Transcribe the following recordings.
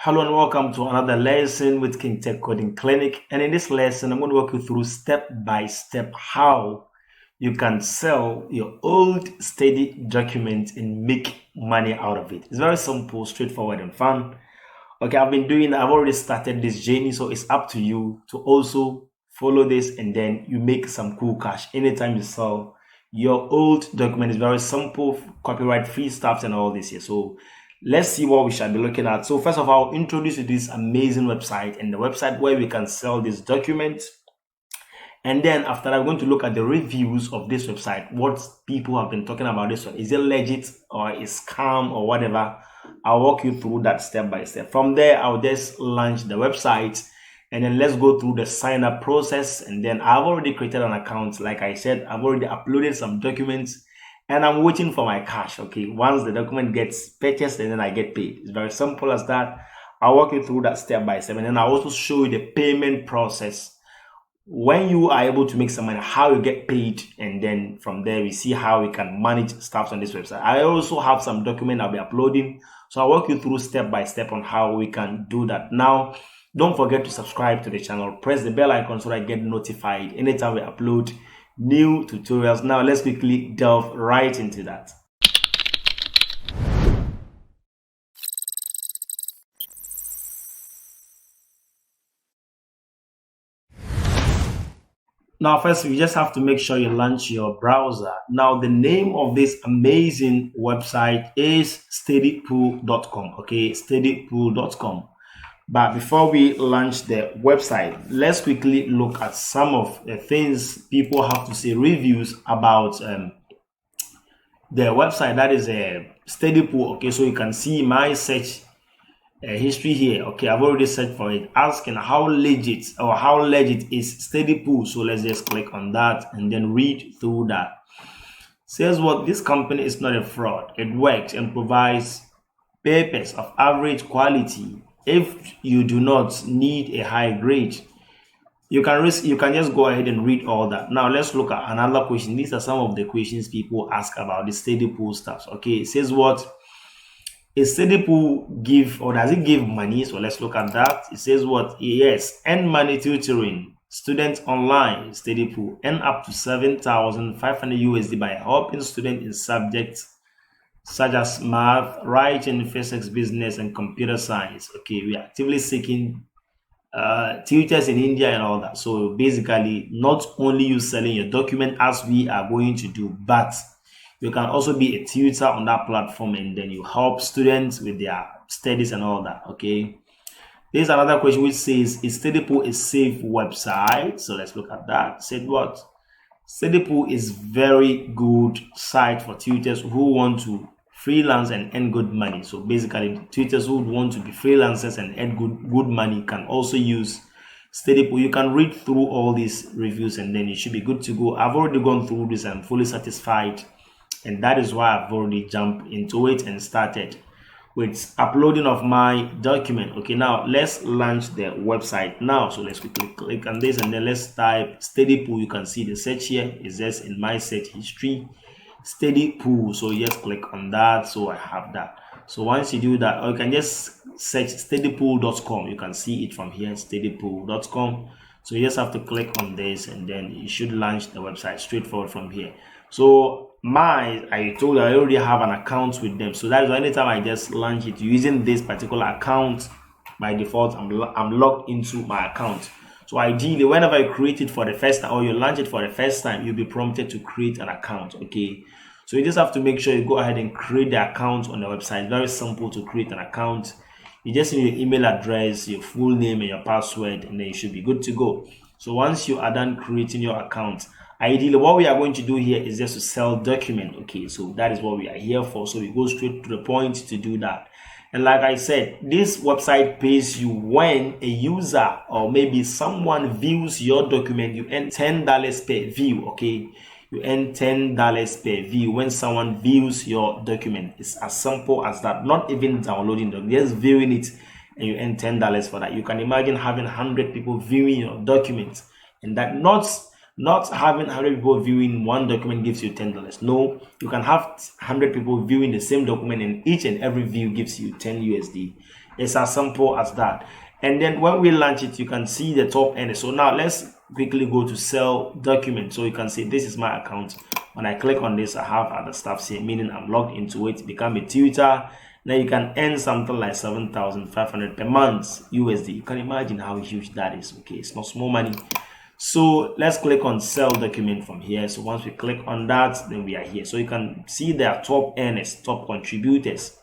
Hello and welcome to another lesson with KingTech Coding Clinic. And in this lesson, I'm going to walk you through step by step how you can sell your old steady document and make money out of it. It's very simple, straightforward, and fun. Okay, I've already started this journey, so it's up to you to also follow this and then you make some cool cash anytime you sell your old document. Is very simple, copyright free stuff and all this here. So let's see what we shall be looking at. So first of all, I'll introduce you to this amazing website and the website where we can sell this document. And then after that, I'm going to look at the reviews of this website. What people have been talking about this one. Is it legit or is scam or whatever? I'll walk you through that step by step. From there, I'll just launch the website and then let's go through the sign up process. And then I've already created an account. Like I said, I've already uploaded some documents and I'm waiting for my cash. Okay, once the document gets purchased and then I get paid. It's very simple as that. I'll walk you through that step by step. And then I'll also show you the payment process. When you are able to make some money, how you get paid, and then from there we see how we can manage stuff on this website. I also have some document I'll be uploading, so I'll walk you through step by step on how we can do that. Now, don't forget to subscribe to the channel, press the bell icon so that I get notified anytime we upload new tutorials. Now let's quickly delve right into that. Now, first, you just have to make sure you launch your browser. Now, the name of this amazing website is steadypool.com. Okay, steadypool.com. But before we launch the website, let's quickly look at some of the things people have to say, reviews about the website. That is a Steadypool. Okay, so you can see my search history here. Okay, I've already searched for it, asking how legit is Steadypool. So let's just click on that and then read through that. Says what this company is not a fraud. It works and provides papers of average quality. If you do not need a high grade, you can just go ahead and read all that. Now let's look at another question. These are some of the questions people ask about the Steadypool stuff. Okay, it says what is Steadypool give, or does it give money? So let's look at that. It says what? Yes, earn money tutoring students online. Steadypool earn up to 7,500 USD by helping students in subjects such as math, writing, physics, business, and computer science. Okay, we are actively seeking tutors in India and all that. So basically, not only you selling your document as we are going to do, but you can also be a tutor on that platform and then you help students with their studies and all that. Okay, there's another question which says, is Steadypool a safe website? So let's look at that. Said what? Steadypool is very good site for tutors who want to freelance and earn good money. So basically, tutors who want to be freelancers and earn good money can also use Steadypool. You can read through all these reviews and then you should be good to go. I've already gone through this. I'm fully satisfied, and that is why I've already jumped into it and started with uploading of my document. Okay, now let's launch the website now. So let's quickly click on this and then let's type Steadypool. You can see the search here is just in my search history, Steadypool. So just click on that. So I have that. So once you do that, or you can just search steadypool.com. You can see it from here, steadypool.com. So you just have to click on this and then you should launch the website straightforward from here. So I told you I already have an account with them, so that is why anytime I just launch it using this particular account, by default I'm logged into my account. So ideally, whenever you create it for the first time or you launch it for the first time, you'll be prompted to create an account. Okay, so you just have to make sure you go ahead and create the account on the website. Very simple to create an account. You just need your email address, your full name, and your password, and then you should be good to go. So once you are done creating your account, ideally what we are going to do here is just to sell document. Okay, so that is what we are here for. So we go straight to the point to do that. And like I said, this website pays you when a user or maybe someone views your document. You earn $10 per view. Okay, you earn $10 per view when someone views your document. It's as simple as that. Not even downloading the just viewing it, and you earn $10 for that. You can imagine having 100 people viewing your document, and that not having 100 people viewing one document gives you $10. No, you can have 100 people viewing the same document and each and every view gives you 10 USD. It's as simple as that. And then when we launch it, you can see the top end. So now let's quickly go to sell document. So you can see this is my account. When I click on this, I have other stuff here, meaning I'm logged into it, become a tutor. Now you can earn something like 7,500 per month USD. You can imagine how huge that is. Okay, it's not small money. So let's click on sell document from here. So once we click on that, then we are here. So you can see their top earners, top contributors.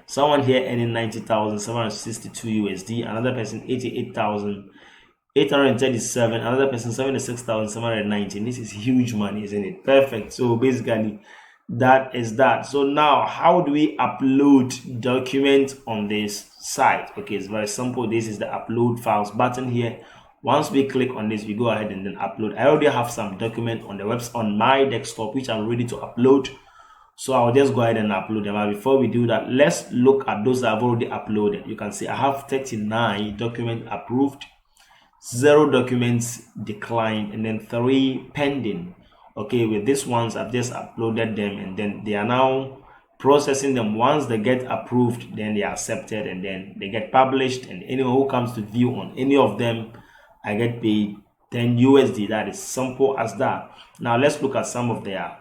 Someone here earning 90,762 USD, another person 88,837, another person 76,719. This is huge money, isn't it? Perfect. So basically that is that. So now how do we upload documents on this site? Okay, it's very simple. This is the upload files button here. Once we click on this, we go ahead and then upload. I already have some document on the website on my desktop which I'm ready to upload. So I'll just go ahead and upload them. But before we do that, let's look at those that I've already uploaded. You can see I have 39 documents approved, 0 documents declined, and then 3 pending. Okay, with these ones, I've just uploaded them, and then they are now processing them. Once they get approved, then they are accepted, and then they get published. And anyone who comes to view on any of them, I get paid 10 USD. That is simple as that. Now let's look at some of their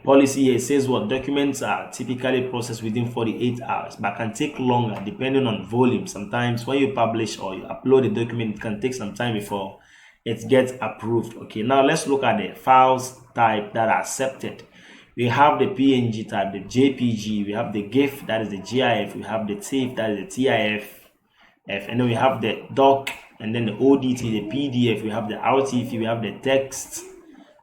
policy here. It says what documents are typically processed within 48 hours, but can take longer depending on volume. Sometimes when you publish or you upload a document, it can take some time before it gets approved. Okay, now let's look at the files type that are accepted. We have the PNG type, the JPG, we have the GIF, that is the GIF, we have the TIFF, that is the TIF, and then we have the doc, and then the ODT, the PDF, we have the RTF, we have the text,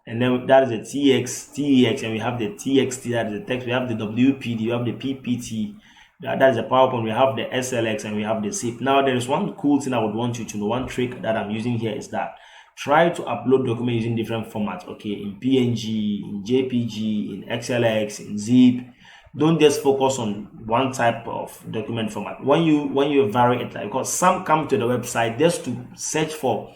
and then that is the TX, and we have the TXT, that is the text, we have the WPD, we have the PPT, that is the PowerPoint, we have the SLX, and we have the zip. Now there is one cool thing I would want you to know. One trick that I'm using here is that try to upload documents using different formats. Okay, in PNG, in JPG, in XLX, in zip. Don't just focus on one type of document format. When you vary it, like, because some come to the website just to search for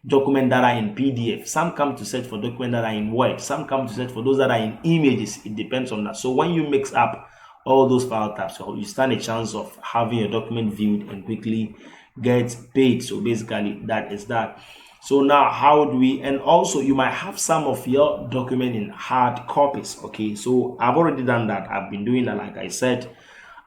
document that are in PDF, some come to search for document that are in Word, some come to search for those that are in images. It depends on that. So when you mix up all those file types, you stand a chance of having your document viewed and quickly get paid. So basically that is that. So now how do we, and also you might have some of your document in hard copies. Okay, so I've already done that. I've been doing that. Like I said,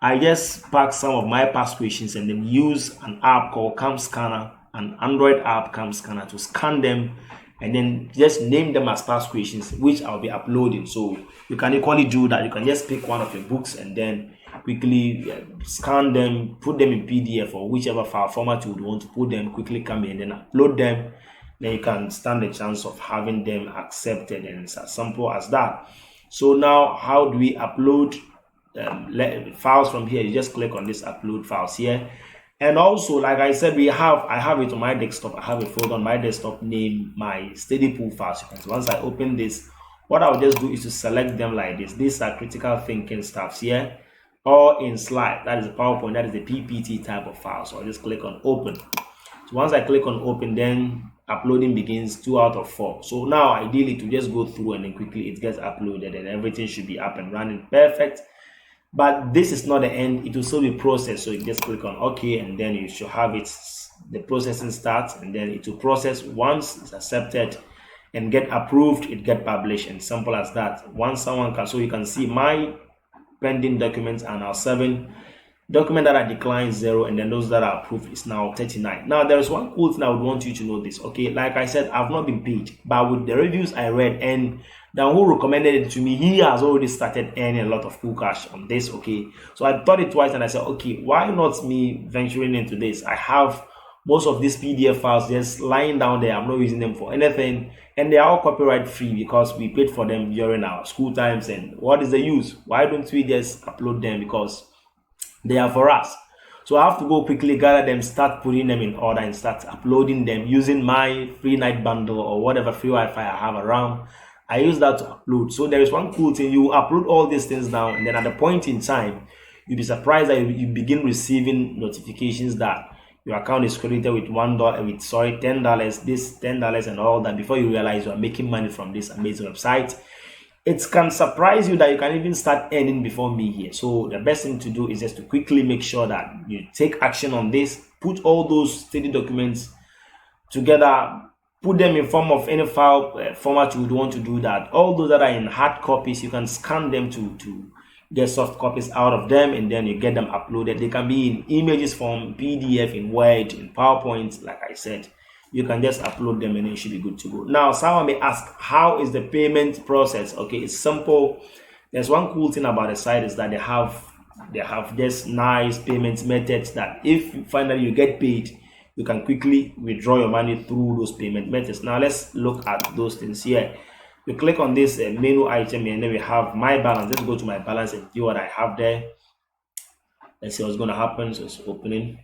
I just pack some of my past questions and then use an app called Cam Scanner, an Android app, Cam Scanner, to scan them and then just name them as past questions, which I'll be uploading. So you can equally do that. You can just pick one of your books and then quickly scan them, put them in PDF or whichever file format you would want to put them, quickly come in and then upload them. Then you can stand a chance of having them accepted, and it's as simple as that. So now how do we upload files from here? You just click on this upload files here. And also, like I said, I have it on my desktop. I have a folder on my desktop named my Steady Pool files. So once I open this, what I'll just do is to select them like this. These are critical thinking stuffs here, or in slide. That is the PowerPoint. That is the PPT type of file. So I'll just click on open. So once I click on open, then uploading begins 2 out of 4. So now ideally to just go through and then quickly it gets uploaded and everything should be up and running perfect. But this is not the end. It will still be processed. So you just click on OK, and then you should have it. The processing starts, and then it will process. Once it's accepted and get approved, it get published, and simple as that. Once someone can, so you can see my pending documents are now 7. Document that are declined 0, and then those that are approved is now 39. Now there is one cool thing I would want you to know this. Okay, like I said, I've not been paid, but with the reviews I read and the one who recommended it to me, he has already started earning a lot of cool cash on this. Okay, so I thought it twice and I said, okay, why not me venturing into this? I have most of these PDF files just lying down there. I'm not using them for anything, and they are all copyright free because we paid for them during our school times. And what is the use? Why don't we just upload them? Because they are for us. So I have to go quickly gather them, start putting them in order, and start uploading them using my free night bundle or whatever free Wi-Fi I have around. I use that to upload. So there is one cool thing. You upload all these things down, and then at a point in time, you'll be surprised that you begin receiving notifications that your account is credited with $10, this $10 and all that. Before you realize you are making money from this amazing website. It can surprise you that you can even start earning before me here. So the best thing to do is just to quickly make sure that you take action on this, put all those study documents together, put them in form of any file format you would want to do that. All those that are in hard copies, you can scan them to get soft copies out of them, and then you get them uploaded. They can be in images form, PDF, in Word, in PowerPoint. Like I said, you can just upload them and it should be good to go. Now someone may ask, how is the payment process? Okay, it's simple. There's one cool thing about the site is that they have just nice payment methods that if finally you get paid, you can quickly withdraw your money through those payment methods. Now let's look at those things here. You click on this menu item and then we have my balance. Let's go to my balance and see what I have there. Let's see what's going to happen. So it's opening.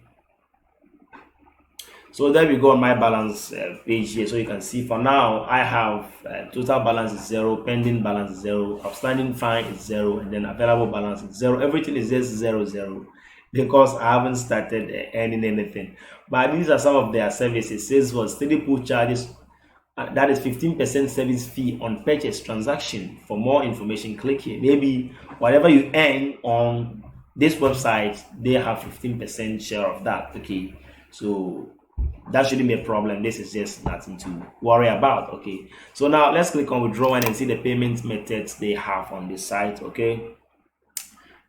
So there we go on my balance page here. So you can see for now I have total balance is 0, pending balance is 0, outstanding fine is 0, and then available balance is 0. Everything is just 0 because I haven't started earning anything. But these are some of their services. It says for steady pool charges, that is 15% service fee on purchase transaction. For more information, click here. Maybe whatever you earn on this website, they have 15% share of that. Okay, so that shouldn't be a problem. This is just nothing to worry about. Okay, so now let's click on withdrawal and see the payment methods they have on this site. Okay,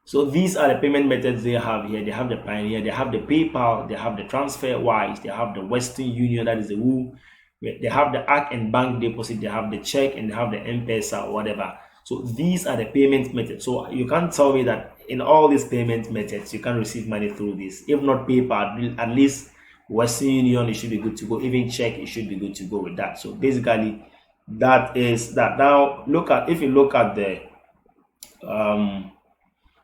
so these are the payment methods they have here. They have the Pioneer, they have the PayPal, they have the TransferWise, they have the Western Union, that is the Woo. They have the ARC and bank deposit, they have the check, and they have the M-Pesa or whatever. So these are the payment methods. So you can't tell me that in all these payment methods you can receive money through this. If not PayPal, at least Western Union, it should be good to go. Even check, it should be good to go with that. So basically that is that. Now if you look at the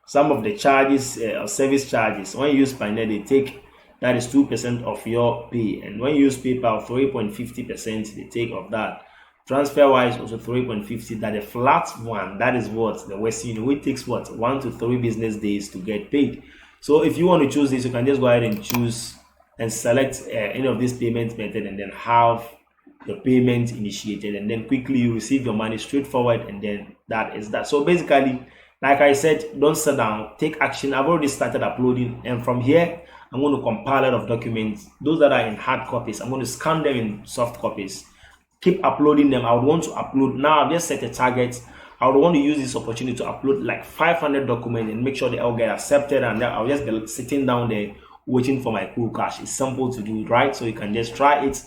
some of the charges or service charges, when you use Pioneer, they take, that is 2% of your pay, and when you use PayPal, 3.50% they take of that. TransferWise also 3.50. That a flat one, that is what the Western Union, which takes what 1 to 3 business days to get paid. So if you want to choose this, you can just go ahead and choose and select any of these payment method, and then have the payment initiated, and then quickly you receive your money straightforward, and then that is that. So basically, like I said, don't sit down, take action. I've already started uploading, and from here I'm going to compile a lot of documents. Those that are in hard copies, I'm going to scan them in soft copies, keep uploading them. I would want to upload, now I've just set a target. I would want to use this opportunity to upload like 500 documents and make sure they all get accepted, and then I'll just be sitting down there waiting for my cool cash. It's simple to do, right? So you can just try it.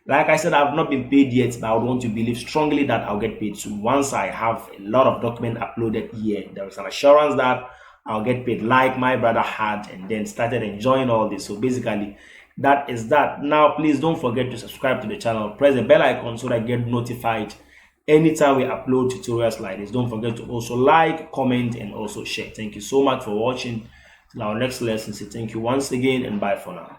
Like I said, I've not been paid yet, but I would want to believe strongly that I'll get paid soon. Once I have a lot of documents uploaded here, there is an assurance that I'll get paid, like my brother had, and then started enjoying all this. So basically, that is that. Now, please don't forget to subscribe to the channel. Press the bell icon so that I get notified anytime we upload tutorials like this. Don't forget to also like, comment, and also share. Thank you so much for watching. Till our next lesson, say thank you once again, and bye for now.